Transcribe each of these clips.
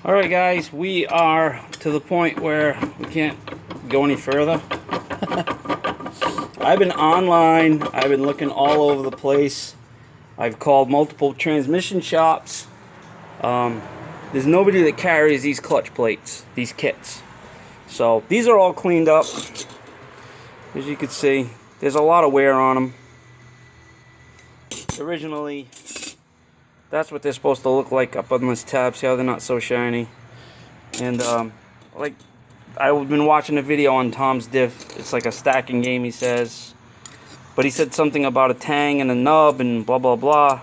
Alright guys, we are to the point where we can't go any further. I've been online, I've been looking all over the place. I've called multiple transmission shops. There's nobody that carries these clutch plates, these kits. So these are all cleaned up. As you can see, there's a lot of wear on them. Originally, that's what they're supposed to look like up on this tab. See how they're not so shiny? And like, I've been watching a video on Tom's Diff. It's like a stacking game, he says. But he said something about a tang and a nub and blah blah blah.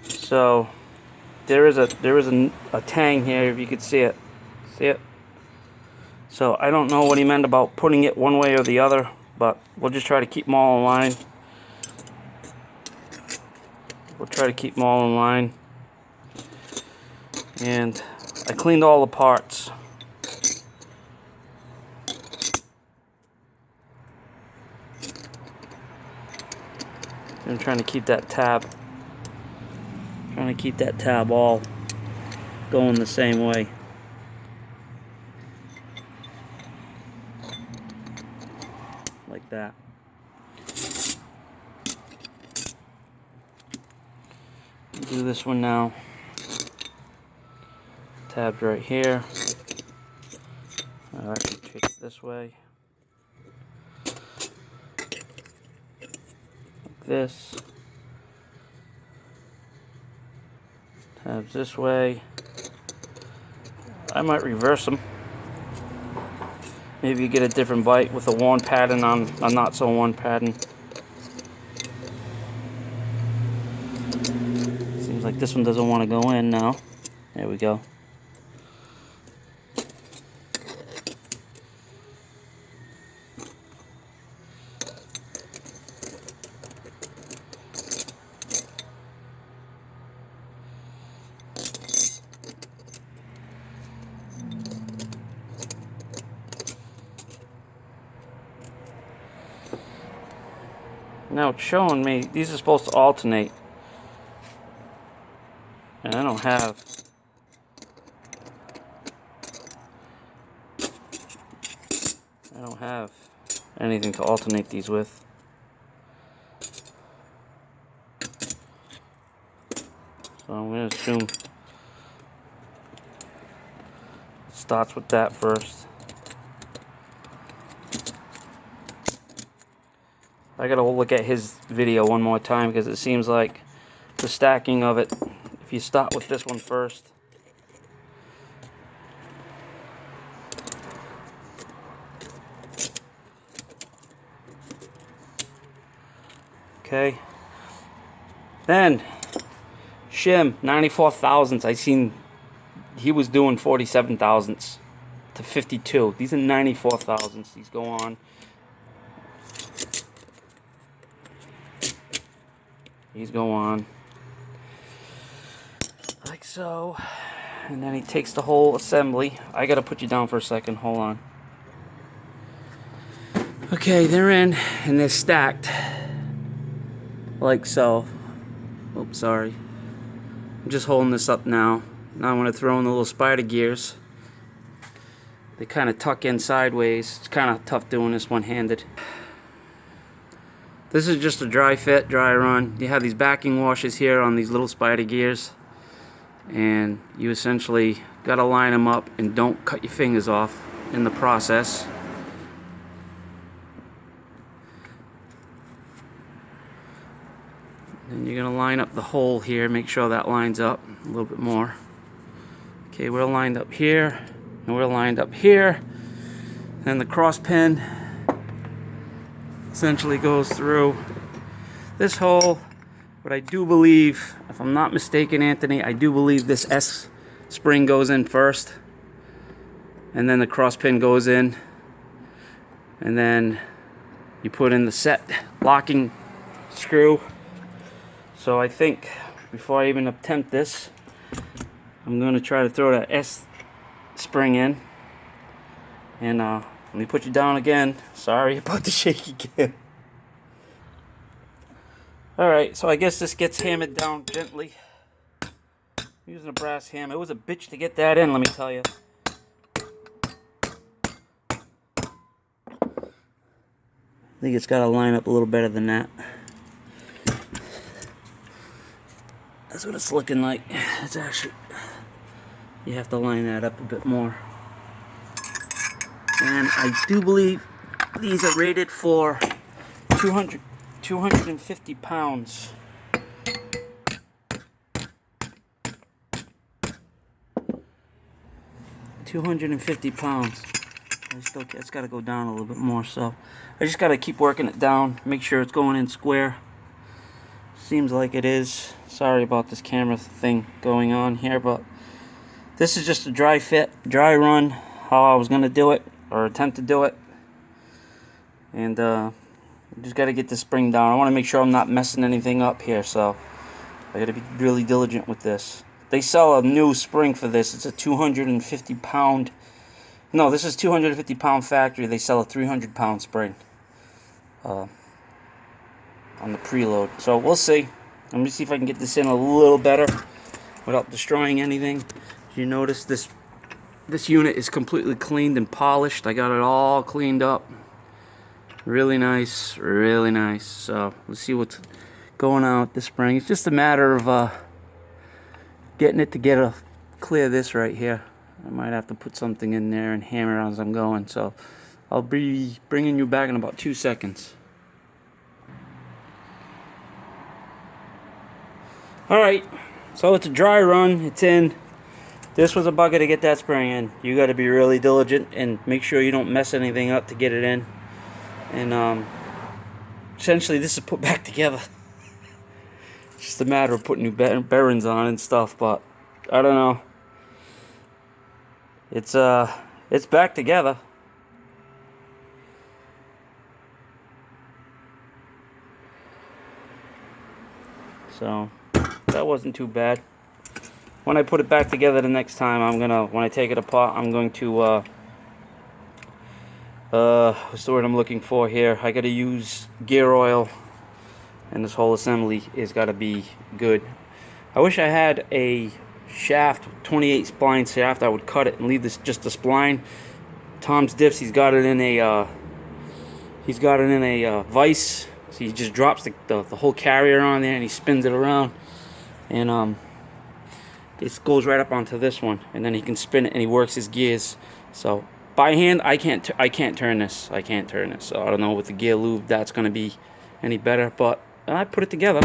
So there is a tang here, if you could see it. See it? So I don't know what he meant about putting it one way or the other, but we'll just try to keep them all in line. We'll try to keep them all in line. And I cleaned all the parts. I'm trying to keep that tab. All going the same way. Like that. Do this one now. Tabs right here. I'll actually take it this way. Like this. Tabs this way. I might reverse them. Maybe you get a different bite with a worn pattern on a not so worn pattern. Seems like this one doesn't want to go in now. There we go. Now it's showing me these are supposed to alternate, and I don't have anything to alternate these with. So I'm going to assume it starts with that first. I gotta look at his video one more time because it seems like the stacking of it, if you start with this one first, okay, then shim 94 thousandths. I seen he was doing 47 thousandths to 52. These are 94 thousandths. These go on. These go on like so, and then he takes the whole assembly. I gotta put you down for a second, hold on. Okay, they're in and they're stacked like so. Oops, sorry. I'm just holding this up now. Now I'm gonna throw in the little spider gears. They kind of tuck in sideways. It's kind of tough doing this one-handed. This is just a dry fit, dry run. You have these backing washers here on these little spider gears, and you essentially got to line them up and don't cut your fingers off in the process. Then you're going to line up the hole here, make sure that lines up a little bit more. Okay, we're lined up here, and we're lined up here. And the cross pin essentially goes through this hole, but I do believe, if I'm not mistaken, Anthony, I do believe this S spring goes in first, and then the cross pin goes in, and then you put in the set locking screw. So I think before I even attempt this, I'm going to try to throw that S spring in, and let me put you down again. Sorry about the shake again. Alright, so I guess this gets hammered down gently. using a brass hammer. It was a bitch to get that in, let me tell you. I think it's got to line up a little better than that. That's what it's looking like. It's actually, you have to line that up a bit more. And I do believe these are rated for 250 pounds. £250. It's got to go down a little bit more, so I just got to keep working it down, make sure it's going in square. Seems like it is. Sorry about this camera thing going on here, but this is just a dry fit, dry run, how I was going to do it, or attempt to do it. And just got to get the spring down. I want to make sure I'm not messing anything up here, so I got to be really diligent with this. They sell a new spring for this. It's a 250 pound. No, this is 250 pound factory. They sell a 300 pound spring on the preload. So we'll see. Let me see if I can get this in a little better without destroying anything. You notice this unit is completely cleaned and polished. I got it all cleaned up. Really nice, really nice. So let's see what's going on with the spring. It's just a matter of getting it to clear this right here. I might have to put something in there and hammer as I'm going. So I'll be bringing you back in about 2 seconds. Alright, so it's a dry run. It's in. This was a bugger to get that spring in. You got to be really diligent and make sure you don't mess anything up to get it in. And essentially this is put back together. It's just a matter of putting new bearings on and stuff, but I don't know. It's back together. So that wasn't too bad. When I put it back together the next time, when I take it apart, I'm going to what's the word I'm looking for here? I gotta use gear oil. And this whole assembly is got to be good. I wish I had a shaft, 28 spline shaft. I would cut it and leave this just a spline. Tom's Diffs, he's got it in a vise. So he just drops the whole carrier on there and he spins it around, and this goes right up onto this one, and then he can spin it and he works his gears. So by hand, I can't turn this. So I don't know with the gear lube that's going to be any better, but I put it together,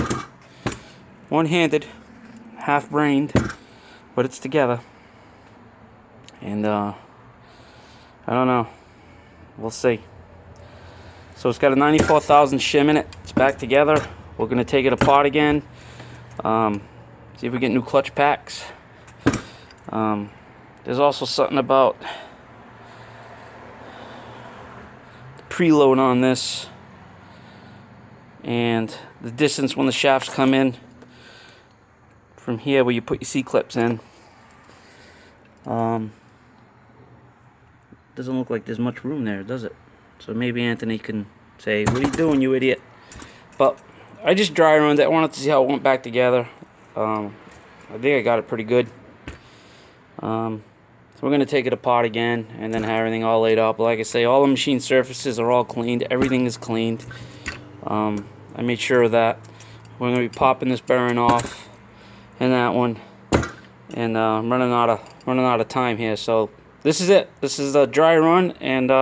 one-handed, half-brained, but it's together. And I don't know, we'll see. So it's got a 94,000 shim in it. It's back together. We're gonna take it apart again. See if we get new clutch packs. There's also something about the preload on this, and the distance when the shafts come in from here where you put your C-clips in. Doesn't look like there's much room there, does it? So maybe Anthony can say, "What are you doing, you idiot?" But I just dry runned it. I wanted to see how it went back together. I think I got it pretty good. So we're going to take it apart again and then have everything all laid up. Like I say, all the machine surfaces are all cleaned. Everything is cleaned. I made sure of that. We're going to be popping this bearing off and that one. And I'm running out of time here. So this is it. This is a dry run, and